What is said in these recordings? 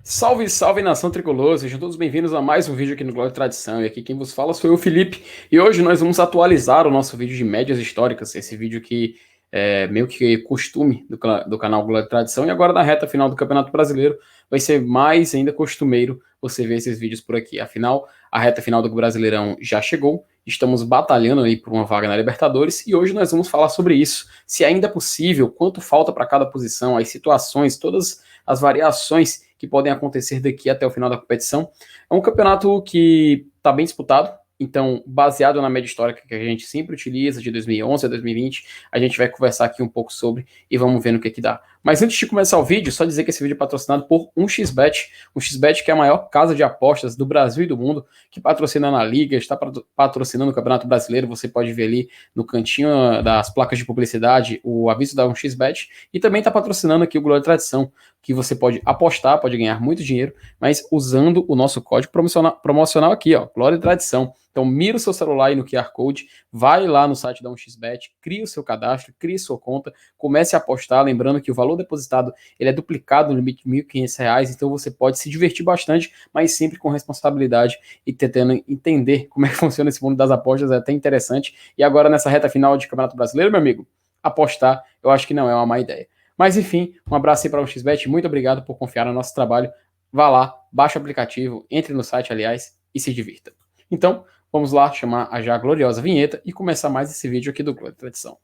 Salve, salve nação tricolor, sejam todos bem-vindos a mais um vídeo aqui no Glória e Tradição. E aqui quem vos fala sou eu, Felipe. E hoje nós vamos atualizar o nosso vídeo de médias históricas. Esse vídeo que é meio que costume do canal Glória e Tradição. E agora na reta final do Campeonato Brasileiro vai ser mais ainda costumeiro você ver esses vídeos por aqui. Afinal, a reta final do Brasileirão já chegou. Estamos batalhando aí por uma vaga na Libertadores e hoje nós vamos falar sobre isso. Se ainda é possível, quanto falta para cada posição, as situações, todas as variações que podem acontecer daqui até o final da competição. É um campeonato que está bem disputado, então, baseado na média histórica que a gente sempre utiliza, de 2011 a 2020, a gente vai conversar aqui um pouco sobre e vamos ver no que dá. Mas antes de começar o vídeo, só dizer que esse vídeo é patrocinado por 1xBet, 1xBet que é a maior casa de apostas do Brasil e do mundo, que patrocina na Liga, está patrocinando o Campeonato Brasileiro, você pode ver ali no cantinho das placas de publicidade o aviso da 1xBet, e também está patrocinando aqui o Glória e Tradição, que você pode apostar, pode ganhar muito dinheiro, mas usando o nosso código promocional aqui, ó, Glória e Tradição. Então mira o seu celular aí no QR Code, vai lá no site da 1xBet, cria o seu cadastro, cria sua conta, comece a apostar, lembrando que o valor depositado ele é duplicado no limite de R$ 1.500, então você pode se divertir bastante, mas sempre com responsabilidade e tentando entender como é que funciona esse mundo das apostas, é até interessante. E agora nessa reta final de Campeonato Brasileiro, meu amigo, apostar eu acho que não é uma má ideia. Mas enfim, um abraço aí para o 1xBet, muito obrigado por confiar no nosso trabalho. Vá lá, baixe o aplicativo, entre no site, aliás, e se divirta. Então, vamos lá chamar a já gloriosa vinheta e começar mais esse vídeo aqui do Glória e Tradição.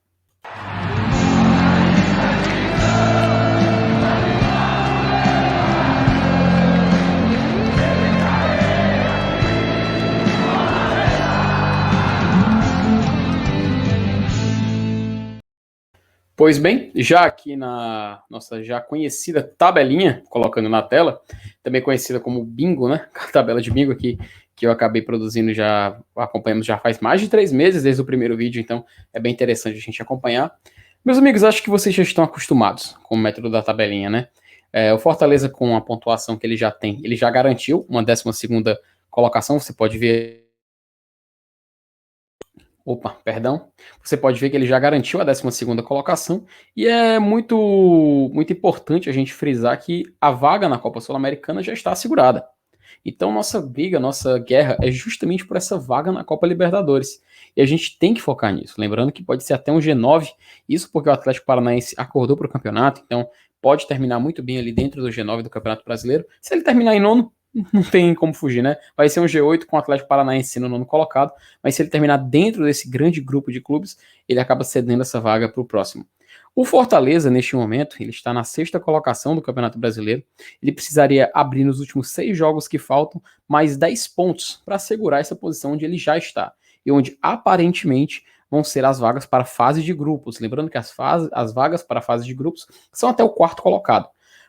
Pois bem, já aqui na nossa já conhecida tabelinha, colocando na tela, também conhecida como bingo, né? A tabela de bingo aqui, que eu acabei produzindo já, acompanhamos já faz mais de 3 meses desde o primeiro vídeo, então é bem interessante a gente acompanhar. Meus amigos, acho que vocês já estão acostumados com o método da tabelinha, né? O Fortaleza, com a pontuação que ele já tem, ele já garantiu uma 12ª colocação, você pode ver. Opa, perdão. Você pode ver que ele já garantiu a 12ª colocação e é muito importante a gente frisar que a vaga na Copa Sul-Americana já está assegurada. Então nossa briga, nossa guerra é justamente por essa vaga na Copa Libertadores. E a gente tem que focar nisso. Lembrando que pode ser até um G9, isso porque o Atlético Paranaense acordou para o campeonato, então pode terminar muito bem ali dentro do G9 do Campeonato Brasileiro. Se ele terminar em nono, não tem como fugir, né? Vai ser um G8 com o Atlético Paranaense no nono colocado, mas se ele terminar dentro desse grande grupo de clubes, ele acaba cedendo essa vaga para o próximo. O Fortaleza, neste momento, ele está na 6ª colocação do Campeonato Brasileiro. Ele precisaria abrir nos últimos 6 jogos que faltam mais 10 pontos para assegurar essa posição onde ele já está e onde aparentemente vão ser as vagas para a fase de grupos. Lembrando que as vagas para a fase de grupos são até o 4º colocado.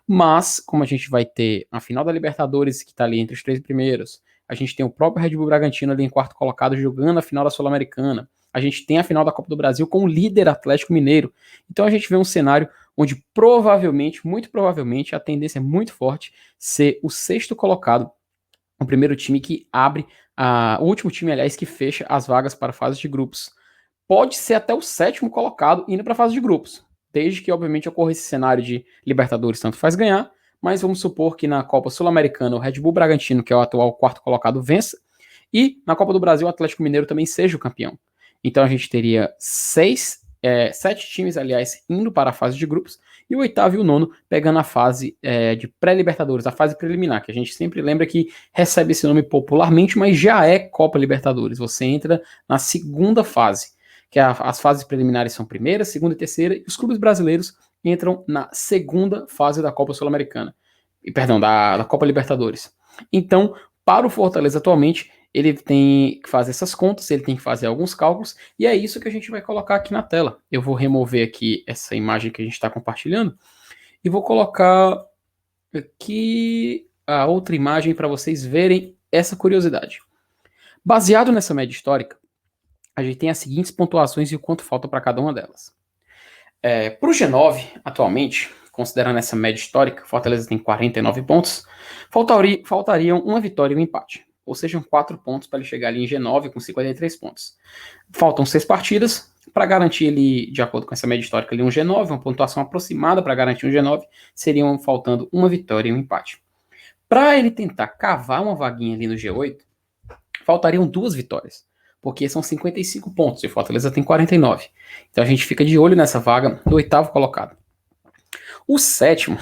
Mas, como a gente vai ter a final da Libertadores, que está ali entre os 3 primeiros, a gente tem o próprio Red Bull Bragantino ali em 4º colocado jogando a final da Sul-Americana, a gente tem a final da Copa do Brasil com o líder Atlético Mineiro. Então a gente vê um cenário onde provavelmente, muito provavelmente, a tendência é muito forte ser o 6º colocado, o primeiro time que abre, o último time, aliás, que fecha as vagas para a fase de grupos. Pode ser até o 7º colocado indo para a fase de grupos, desde que, obviamente, ocorra esse cenário de Libertadores tanto faz ganhar, mas vamos supor que na Copa Sul-Americana o Red Bull Bragantino, que é o atual 4º colocado, vença, e na Copa do Brasil o Atlético Mineiro também seja o campeão. Então a gente teria 7 times, aliás, indo para a fase de grupos, e o 8º e o 9º pegando a fase de pré-Libertadores, a fase preliminar, que a gente sempre lembra que recebe esse nome popularmente, mas já é Copa Libertadores. Você entra na segunda fase, que as fases preliminares são primeira, segunda e terceira, e os clubes brasileiros entram na segunda fase da Copa Sul-Americana, perdão, da Copa Libertadores. Então, para o Fortaleza atualmente, ele tem que fazer essas contas, ele tem que fazer alguns cálculos, e é isso que a gente vai colocar aqui na tela. Eu vou remover aqui essa imagem que a gente está compartilhando, e vou colocar aqui a outra imagem para vocês verem essa curiosidade. Baseado nessa média histórica, a gente tem as seguintes pontuações e o quanto falta para cada uma delas. Para o G9, atualmente, considerando essa média histórica, Fortaleza tem 49 pontos, faltariam uma vitória e um empate. Ou seja, 4 pontos para ele chegar ali em G9 com 53 pontos. Faltam 6 partidas para garantir ele, de acordo com essa média histórica, ali um G9, uma pontuação aproximada para garantir um G9, seriam faltando uma vitória e um empate. Para ele tentar cavar uma vaguinha ali no G8, faltariam 2 vitórias, porque são 55 pontos e o Fortaleza tem 49. Então a gente fica de olho nessa vaga do 8º colocado. O sétimo,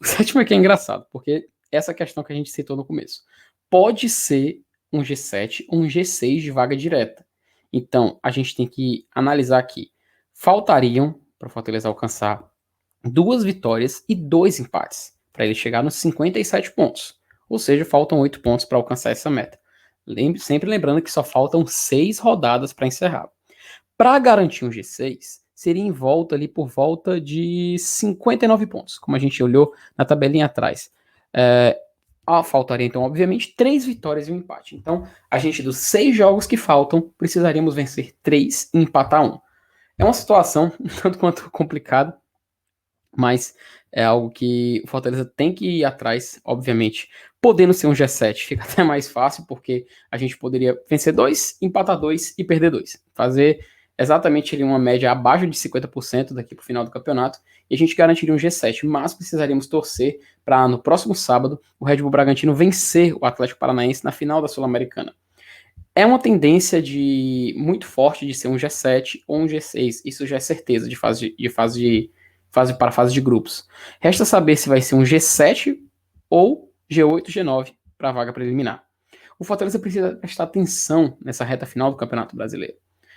o sétimo é que é engraçado, porque essa questão que a gente citou no começo. Pode ser um G7 ou um G6 de vaga direta. Então, a gente tem que analisar aqui. Faltariam, para o Fortaleza alcançar, 2 vitórias e 2 empates, para ele chegar nos 57 pontos. Ou seja, faltam 8 pontos para alcançar essa meta. Sempre lembrando que só faltam 6 rodadas para encerrar. Para garantir um G6, seria em volta ali por volta de 59 pontos, como a gente olhou na tabelinha atrás. Faltaria então, obviamente, 3 vitórias e um empate. Então, a gente dos 6 jogos que faltam, precisaríamos vencer 3 e empatar 1. É uma situação um tanto quanto complicada, mas é algo que o Fortaleza tem que ir atrás, obviamente. Podendo ser um G7, fica até mais fácil, porque a gente poderia vencer 2, empatar 2 e perder 2. Fazer exatamente ali uma média abaixo de 50% daqui para o final do campeonato, e a gente garantiria um G7, mas precisaríamos torcer para no próximo sábado o Red Bull Bragantino vencer o Atlético Paranaense na final da Sul-Americana. É uma tendência muito forte de ser um G7 ou um G6, isso já é certeza de fase para a fase de grupos. Resta saber se vai ser um G7 ou G8, G9 para a vaga preliminar. O Fortaleza precisa prestar atenção nessa reta final do Campeonato Brasileiro.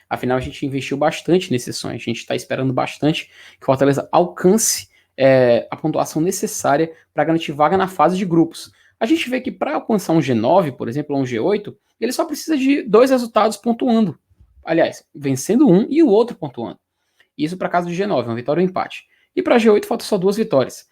Afinal, a gente investiu bastante nesse sonho, a gente está esperando bastante que o Fortaleza alcance a pontuação necessária para garantir vaga na fase de grupos. A gente vê que para alcançar um G9, por exemplo, ou um G8, ele só precisa de 2 resultados pontuando. Aliás, vencendo um e o outro pontuando. Isso para caso de G9, uma vitória ou um empate. E para G8 falta só 2 vitórias.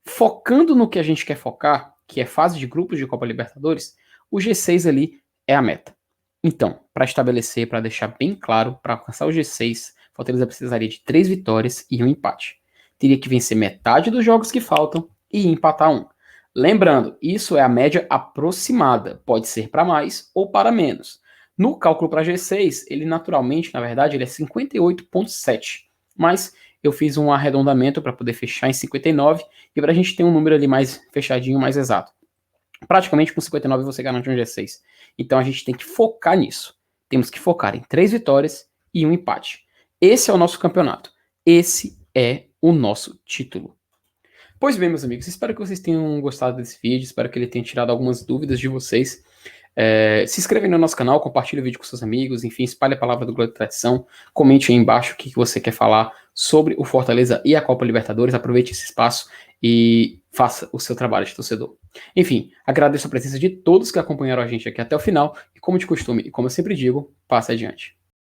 Focando no que a gente quer focar, que é fase de grupos de Copa Libertadores, o G6 ali é a meta. Então, para estabelecer, para deixar bem claro, para alcançar o G6, Fortaleza precisaria de 3 vitórias e um empate. Teria que vencer metade dos jogos que faltam e empatar um. Lembrando, isso é a média aproximada, pode ser para mais ou para menos. No cálculo para G6, ele naturalmente, na verdade, ele é 58,7. Mas eu fiz um arredondamento para poder fechar em 59 e para a gente ter um número ali mais fechadinho, mais exato. Praticamente com 59 você garante um G6. Então a gente tem que focar nisso. Temos que focar em 3 vitórias e um empate. Esse é o nosso campeonato. Esse é o nosso título. Pois bem, meus amigos, espero que vocês tenham gostado desse vídeo, espero que ele tenha tirado algumas dúvidas de vocês. Se inscreva no nosso canal, compartilhe o vídeo com seus amigos, enfim, espalhe a palavra do Glória e Tradição, comente aí embaixo o que você quer falar sobre o Fortaleza e a Copa Libertadores, aproveite esse espaço e faça o seu trabalho de torcedor. Enfim, agradeço a presença de todos que acompanharam a gente aqui até o final, e como de costume, e como eu sempre digo, passe adiante.